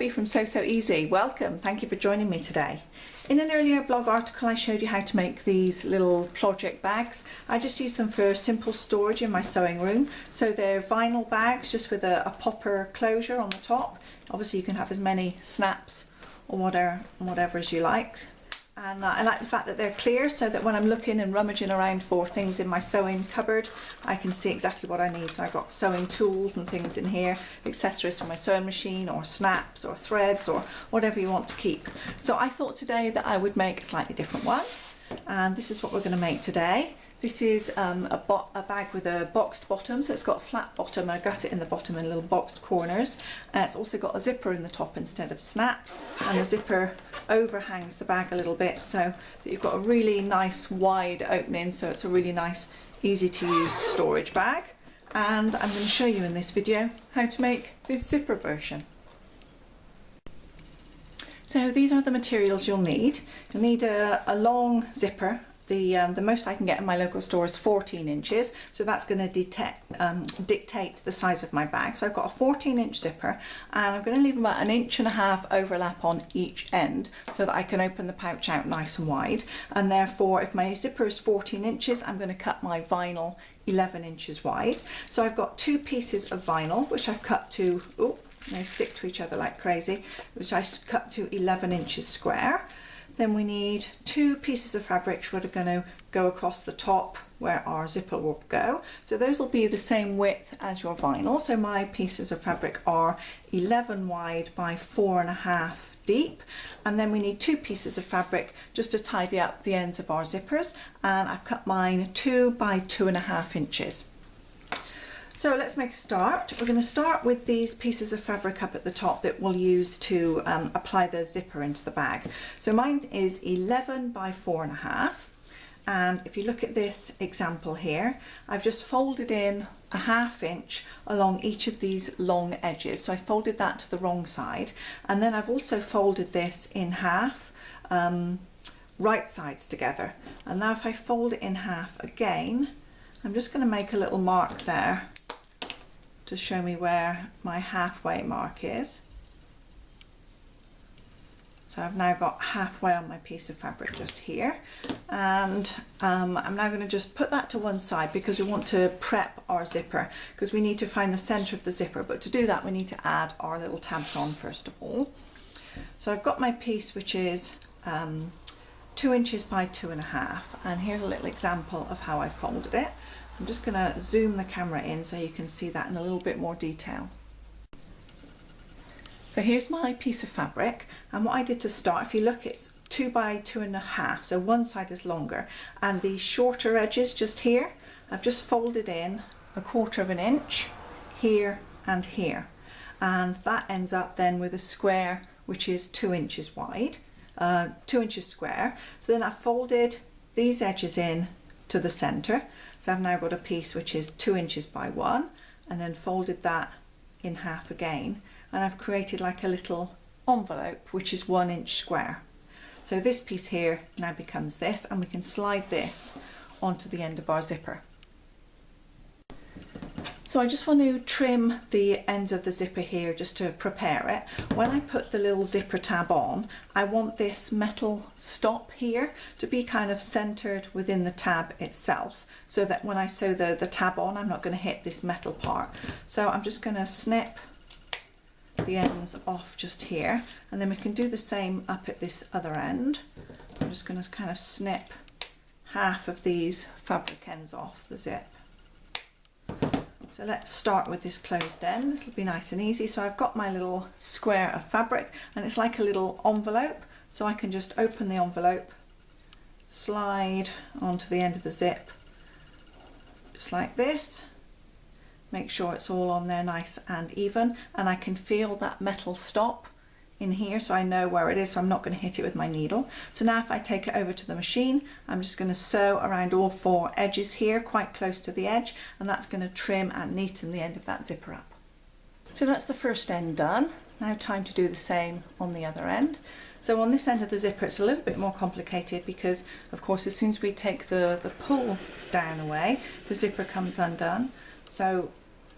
Debbie from Sew So Easy. Welcome, thank you for joining me today. In an earlier blog article I showed you how to make these little project bags. I just use them for simple storage in my sewing room. So they're vinyl bags just with a popper closure on the top. Obviously you can have as many snaps or whatever as you like. And I like the fact that they're clear so that when I'm looking and rummaging around for things in my sewing cupboard, I can see exactly what I need. So I've got sewing tools and things in here, accessories for my sewing machine or snaps or threads or whatever you want to keep. So I thought today that I would make a slightly different one. And this is what we're going to make today. This is a bag with a boxed bottom, so it's got a flat bottom, a gusset in the bottom and little boxed corners. It's also got a zipper in the top instead of snaps, and the zipper overhangs the bag a little bit so that you've got a really nice wide opening, so it's a really nice, easy to use storage bag. And I'm going to show you in this video how to make this zipper version. So these are the materials you'll need. You'll need a long zipper. The most I can get in my local store is 14 inches, so that's going to dictate the size of my bag. So I've got a 14-inch zipper, and I'm going to leave about 1.5 inches overlap on each end so that I can open the pouch out nice and wide. And therefore, if my zipper is 14 inches, I'm going to cut my vinyl 11 inches wide. So I've got 2 pieces of vinyl, which I've cut to, oh, they stick to each other like crazy, which I cut to 11 inches square. Then we need 2 pieces of fabric which are going to go across the top where our zipper will go. So those will be the same width as your vinyl. So my pieces of fabric are 11 wide by 4.5 deep. And then we need 2 pieces of fabric just to tidy up the ends of our zippers. And I've cut mine 2 by 2.5 inches. So let's make a start. We're going to start with these pieces of fabric up at the top that we'll use to apply the zipper into the bag. So mine is 11 by 4.5, and if you look at this example here, I've just folded in 1/2 inch along each of these long edges. So I folded that to the wrong side, and then I've also folded this in half, right sides together. And now if I fold it in half again, I'm just going to make a little mark there to show me where my halfway mark is. So I've now got halfway on my piece of fabric just here, and I'm now going to just put that to one side because we want to prep our zipper, because we need to find the center of the zipper, but to do that we need to add our little tabs on first of all. So I've got my piece which is 2 inches by 2.5, and here's a little example of how I folded it. I'm just going to zoom the camera in so you can see that in a little bit more detail. So here's my piece of fabric, and what I did to start, if you look, it's 2 by 2.5, so one side is longer, and the shorter edges just here, I've just folded in 1/4 inch here and here, and that ends up then with a square which is 2 inches wide, 2 inches square. So then I've folded these edges in to the center. So I've now got a piece which is 2 inches by 1, and then folded that in half again, and I've created like a little envelope which is 1 inch square. So this piece here now becomes this, and we can slide this onto the end of our zipper. So I just want to trim the ends of the zipper here just to prepare it. When I put the little zipper tab on, I want this metal stop here to be kind of centered within the tab itself, so that when I sew the tab on, I'm not going to hit this metal part. So I'm just going to snip the ends off just here, and then we can do the same up at this other end. I'm just going to kind of snip half of these fabric ends off the zip. So let's start with this closed end. This will be nice and easy. So I've got my little square of fabric, and it's like a little envelope. So I can just open the envelope, slide onto the end of the zip, just like this. Make sure it's all on there nice and even, and I can feel that metal stop in here, so I know where it is, so I'm not going to hit it with my needle. So now if I take it over to the machine, I'm just going to sew around all 4 edges here, quite close to the edge, and that's going to trim and neaten the end of that zipper up. So that's the first end done. Now time to do the same on the other end. So on this end of the zipper it's a little bit more complicated because of course as soon as we take the pull down away, the zipper comes undone. So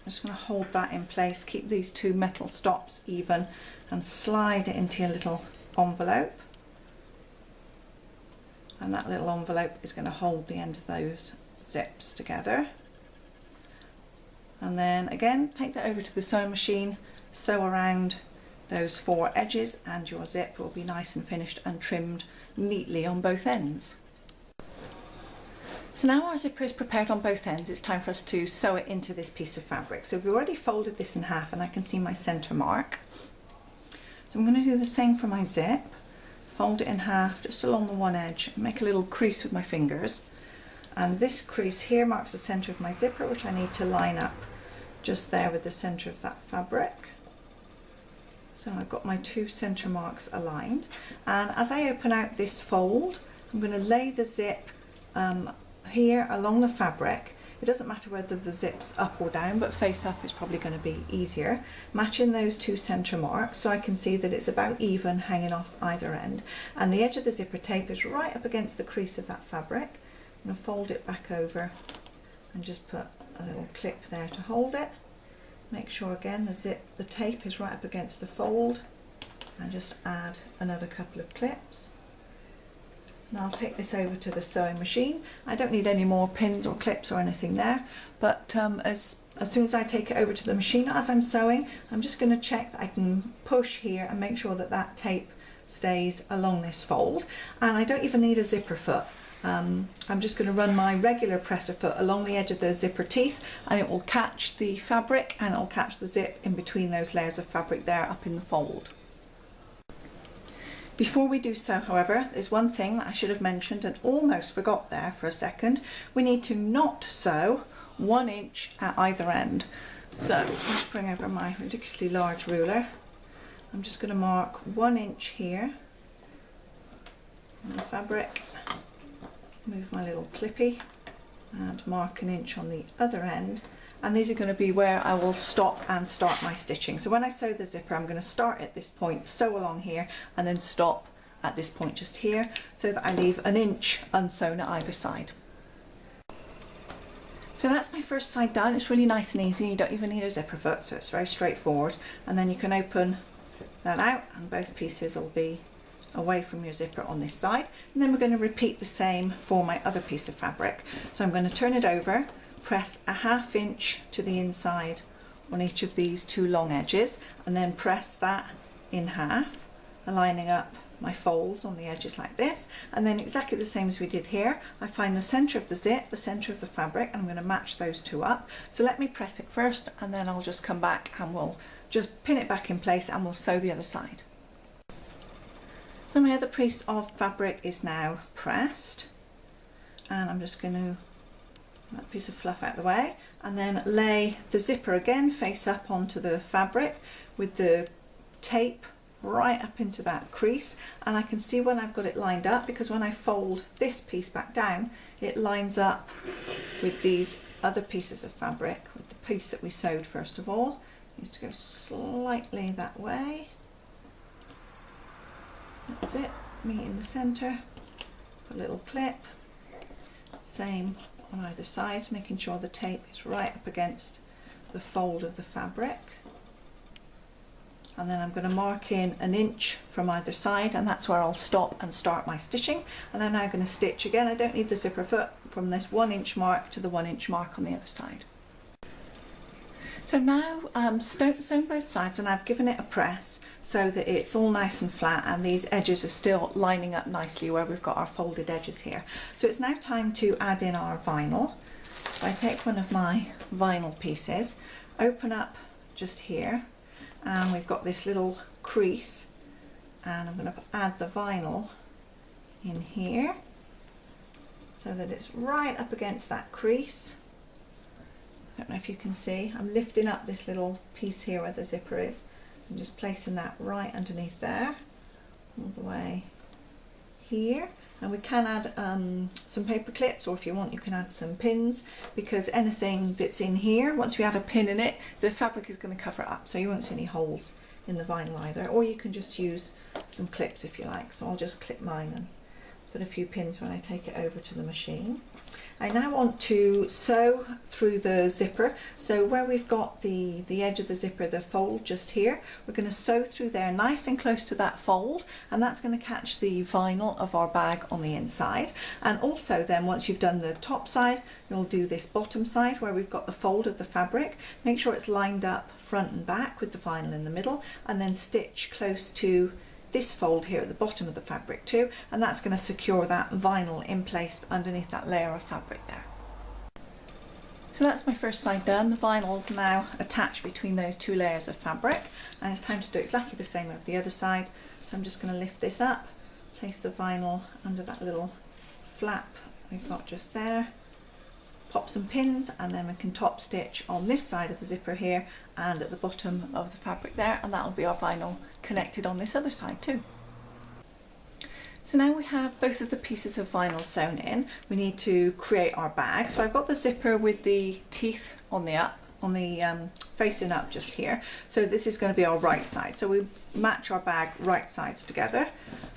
I'm just going to hold that in place, keep these two metal stops even, and slide it into your little envelope. And that little envelope is going to hold the end of those zips together. And then again, take that over to the sewing machine, sew around those 4 edges, and your zip will be nice and finished and trimmed neatly on both ends. So now our zipper is prepared on both ends, it's time for us to sew it into this piece of fabric. So we've already folded this in half and I can see my centre mark. So I'm going to do the same for my zip, fold it in half just along the one edge, make a little crease with my fingers. And this crease here marks the centre of my zipper, which I need to line up just there with the centre of that fabric. So I've got my 2 centre marks aligned. And as I open out this fold, I'm going to lay the zip here along the fabric. It doesn't matter whether the zip's up or down, but face up is probably going to be easier. Matching those 2 centre marks so I can see that it's about even hanging off either end. And the edge of the zipper tape is right up against the crease of that fabric. I'm going to fold it back over and just put a little clip there to hold it. Make sure again the tape is right up against the fold, and just add another couple of clips. Now I'll take this over to the sewing machine. I don't need any more pins or clips or anything there, but as soon as I take it over to the machine, as I'm sewing, I'm just going to check that I can push here and make sure that that tape stays along this fold. And I don't even need a zipper foot. I'm just going to run my regular presser foot along the edge of the zipper teeth, and it will catch the fabric and it will catch the zip in between those layers of fabric there up in the fold. Before we do so, however, there's one thing that I should have mentioned and almost forgot there for a second. We need to not sew 1 inch at either end. So let's bring over my ridiculously large ruler. I'm just going to mark 1 inch here on the fabric, move my little clippy and mark 1 inch on the other end. And these are going to be where I will stop and start my stitching. So when I sew the zipper, I'm going to start at this point, sew along here, and then stop at this point just here, so that I leave 1 inch unsewn at either side. So that's my first side done. It's really nice and easy. You don't even need a zipper foot, so it's very straightforward. And then you can open that out and both pieces will be away from your zipper on this side. And then we're going to repeat the same for my other piece of fabric. So I'm going to turn it over, press a 1/2 inch to the inside on each of these 2 long edges, and then press that in half, aligning up my folds on the edges like this. And then exactly the same as we did here, I find the centre of the zip, the centre of the fabric, and I'm going to match those 2 up. So let me press it first, and then I'll just come back and we'll just pin it back in place and we'll sew the other side. So my other piece of fabric is now pressed, and I'm just going to that piece of fluff out of the way, and then lay the zipper again face up onto the fabric with the tape right up into that crease. And I can see when I've got it lined up, because when I fold this piece back down, it lines up with these other pieces of fabric, with the piece that we sewed first of all. It needs to go slightly that way. That's it, meet in the centre, put a little clip, same on either side, making sure the tape is right up against the fold of the fabric. And then I'm going to mark in 1 inch from either side, and that's where I'll stop and start my stitching. And I'm now going to stitch again. I don't need the zipper foot, from this 1 inch mark to the 1 inch mark on the other side. So now sewn both sides, and I've given it a press so that it's all nice and flat, and these edges are still lining up nicely where we've got our folded edges here. So it's now time to add in our vinyl. So I take one of my vinyl pieces, open up just here, and we've got this little crease, and I'm going to add the vinyl in here so that it's right up against that crease. I don't know if you can see, I'm lifting up this little piece here where the zipper is and just placing that right underneath there, all the way here. And we can add some paper clips, or if you want you can add some pins, because anything that's in here, once we add a pin in it, the fabric is going to cover it up, so you won't see any holes in the vinyl either. Or you can just use some clips if you like. So I'll just clip mine and put a few pins when I take it over to the machine. I now want to sew through the zipper. So where we've got the edge of the zipper, the fold just here, we're going to sew through there nice and close to that fold, and that's going to catch the vinyl of our bag on the inside. And also then once you've done the top side, you'll do this bottom side where we've got the fold of the fabric. Make sure it's lined up front and back with the vinyl in the middle, and then stitch close to this fold here at the bottom of the fabric too, and that's going to secure that vinyl in place underneath that layer of fabric there. So that's my first side done. The vinyl's now attached between those two layers of fabric, and it's time to do exactly the same over the other side. So I'm just going to lift this up, place the vinyl under that little flap we've got just there, pop some pins, and then we can top stitch on this side of the zipper here and at the bottom of the fabric there, and that'll be our vinyl connected on this other side too. So now we have both of the pieces of vinyl sewn in, we need to create our bag. So I've got the zipper with the teeth on the up, on the facing up just here. So this is going to be our right side. So we match our bag right sides together.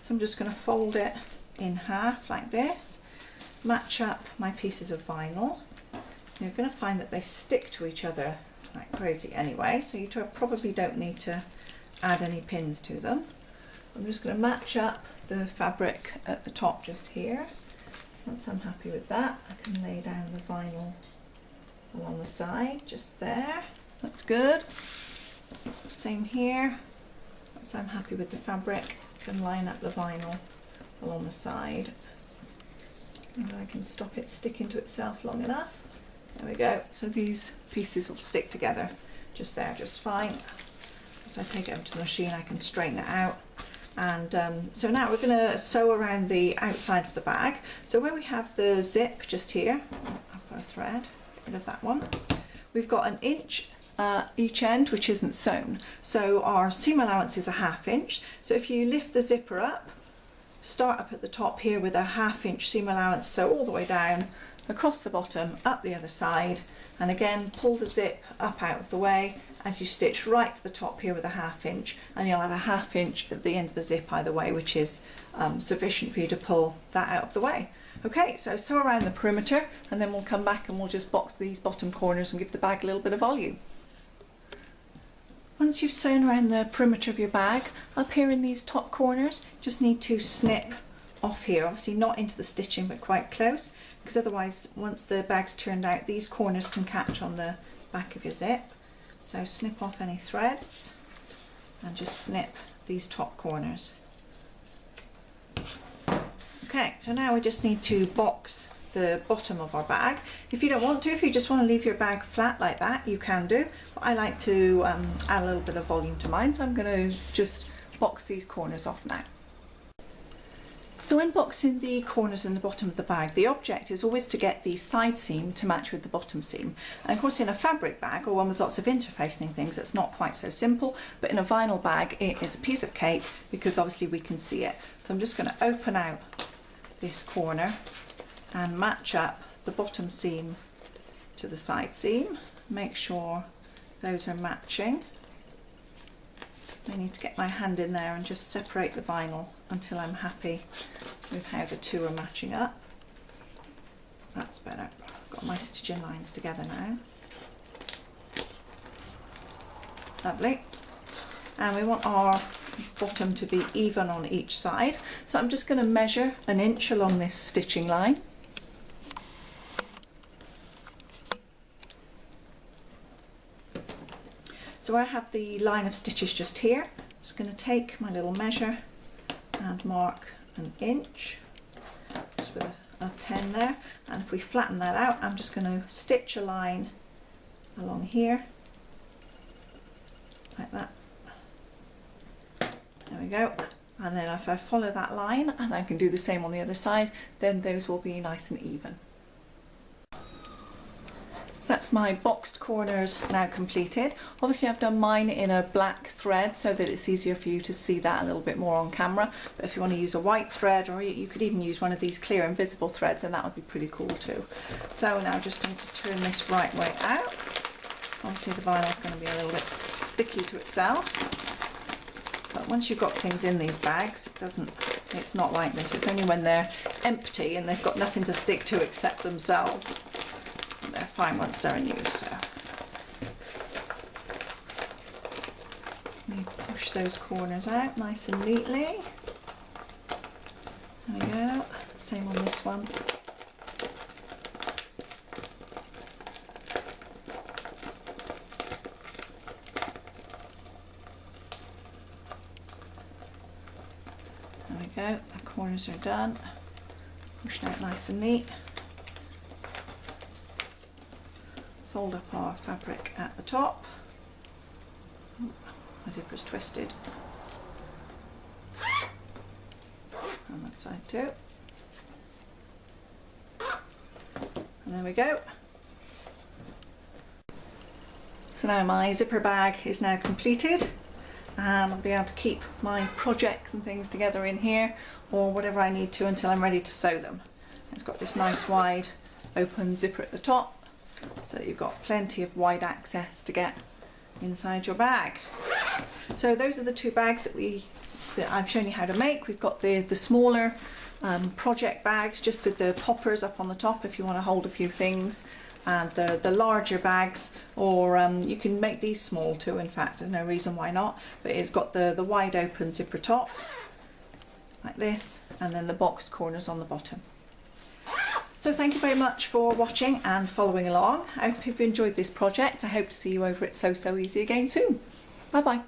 So I'm just going to fold it in half like this, match up my pieces of vinyl. You're going to find that they stick to each other like crazy anyway, so you probably don't need to add any pins to them. I'm just going to match up the fabric at the top just here. Once I'm happy with that, I can lay down the vinyl along the side just there. That's good. Same here. Once I'm happy with the fabric, I can line up the vinyl along the side, and I can stop it sticking to itself long enough. There we go. So these pieces will stick together just there, just fine. As I take it up to the machine, I can straighten it out. And so now we're going to sew around the outside of the bag. So where we have the zip just here, I've got a thread, get rid of that one. We've got an inch each end which isn't sewn. So our seam allowance is a 1/2 inch. So if you lift the zipper up, start up at the top here with a 1/2 inch seam allowance, sew all the way down, across the bottom, up the other side, and again pull the zip up out of the way as you stitch right to the top here with a 1/2 inch, and you'll have a 1/2 inch at the end of the zip either way, which is sufficient for you to pull that out of the way. Okay, so sew around the perimeter, and then we'll come back and we'll just box these bottom corners and give the bag a little bit of volume. Once you've sewn around the perimeter of your bag, up here in these top corners, just need to snip off here, obviously not into the stitching but quite close, because otherwise once the bag's turned out these corners can catch on the back of your zip. So snip off any threads and just snip these top corners. Okay, so now we just need to box the bottom of our bag. If you don't want to, if you just want to leave your bag flat like that, you can do, but I like to add a little bit of volume to mine, so I'm going to just box these corners off now. So when boxing the corners in the bottom of the bag, the object is always to get the side seam to match with the bottom seam. And of course in a fabric bag or one with lots of interfacing things, it's not quite so simple, but in a vinyl bag it is a piece of cake because obviously we can see it. So I'm just going to open out this corner and match up the bottom seam to the side seam. Make sure those are matching. I need to get my hand in there and just separate the vinyl until I'm happy with how the two are matching up. That's better. I've got my stitching lines together now. Lovely. And we want our bottom to be even on each side. So I'm just going to measure 1 inch along this stitching line. So I have the line of stitches just here. I'm just going to take my little measure and mark 1 inch just with a pen there, and if we flatten that out, I'm just going to stitch a line along here like that. There we go. And then if I follow that line, and I can do the same on the other side, then those will be nice and even. That's my boxed corners now completed. Obviously I've done mine in a black thread so that it's easier for you to see that a little bit more on camera, but if you want to use a white thread, or you could even use one of these clear invisible threads, and that would be pretty cool too. So now I just need to turn this right way out. Obviously the vinyl is going to be a little bit sticky to itself, but once you've got things in these bags it it's not like this. It's only when they're empty and they've got nothing to stick to except themselves. And they're fine once they're in use. So let me push those corners out nice and neatly. There we go. Same on this one. There we go, the corners are done. Pushed out nice and neat. Fold up our fabric at the top. Oh, my zipper's twisted. On that side too. And there we go. So now my zipper bag is now completed, and I'll be able to keep my projects and things together in here, or whatever I need to until I'm ready to sew them. It's got this nice wide open zipper at the top, so that you've got plenty of wide access to get inside your bag. So those are the two bags that I've shown you how to make. We've got the smaller project bags just with the poppers up on the top if you want to hold a few things, and the larger bags, or you can make these small too, in fact, there's no reason why not, but it's got the wide open zipper top like this, and then the boxed corners on the bottom. So thank you very much for watching and following along. I hope you've enjoyed this project. I hope to see you over at Sew So Easy again soon. Bye bye.